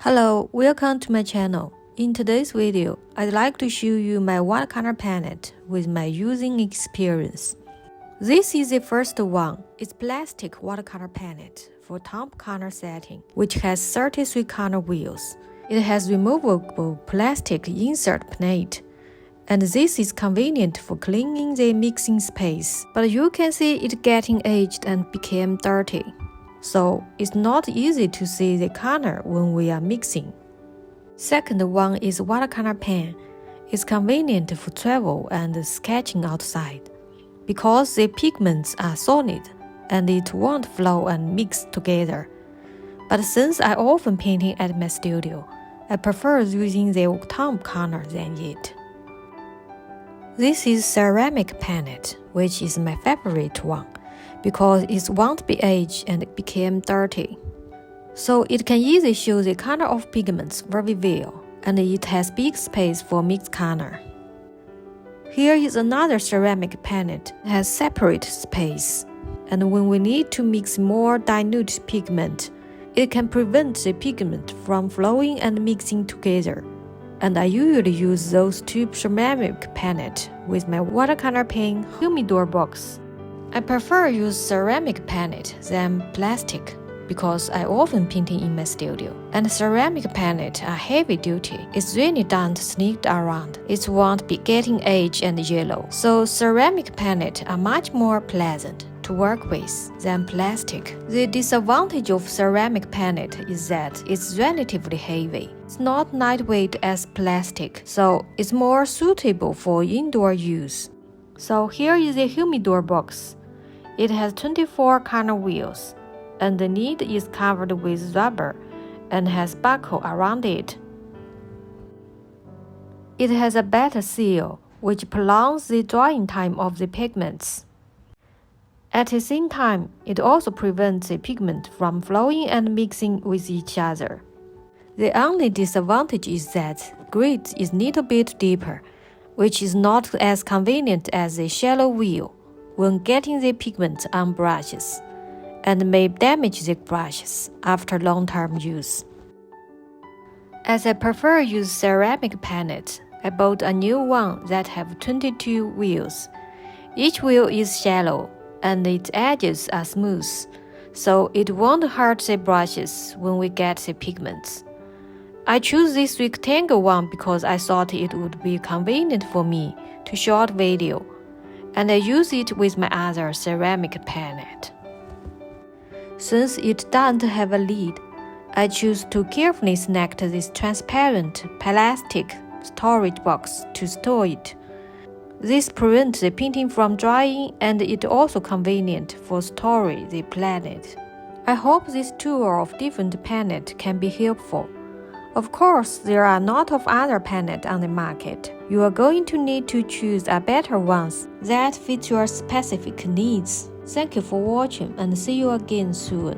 Hello, welcome to my channel. In today's video, I'd like to show you my watercolor palette with my using experience. This is the first one. It's plastic watercolor palette for top color setting, which has 33 color wheels. It has removable plastic insert plate, and this is convenient for cleaning the mixing space. But you can see it getting aged and became dirty. So it's not easy to see the color when we are mixing. Second one is watercolor pen. It's convenient for travel and sketching outside, because the pigments are solid and it won't flow and mix together. But since I often painting at my studio, I prefer using the top color than it. This is ceramic palette, which is my favorite one, because it won't be aged and became dirty. So it can easily show the color of pigments very well, and it has big space for mixed color. Here is another ceramic palette that has separate space, and when we need to mix more dilute pigment, it can prevent the pigment from flowing and mixing together. And I usually use those two ceramic palettes with my watercolor pen humidor box. I prefer use ceramic palette than plastic because I often painting in my studio. And ceramic palette are heavy duty. It really don't sneak around. It won't be getting aged and yellow. So ceramic palette are much more pleasant to work with than plastic. The disadvantage of ceramic palette is that it's relatively heavy. It's not lightweight as plastic, so it's more suitable for indoor use. So here is the humidor box. It has 24 color wheels, and the lid is covered with rubber and has buckle around it. It has a better seal, which prolongs the drying time of the pigments. At the same time, it also prevents the pigment from flowing and mixing with each other. The only disadvantage is that grit is a little bit deeper, which is not as convenient as the shallow wheel when getting the pigment on brushes, and may damage the brushes after long-term use. As I prefer use ceramic palette, I bought a new one that have 22 wheels. Each wheel is shallow, and its edges are smooth, so it won't hurt the brushes when we get the pigments. I chose this rectangle one because I thought it would be convenient for me to shoot video, and I use it with my other ceramic palette. Since it doesn't have a lid, I choose to carefully select this transparent plastic storage box to store it. This prevents the painting from drying, and it also convenient for storing the palette. I hope this tour of different palettes can be helpful. Of course, there are a lot of other palettes on the market. You are going to need to choose a better ones that fit your specific needs. Thank you for watching, and see you again soon.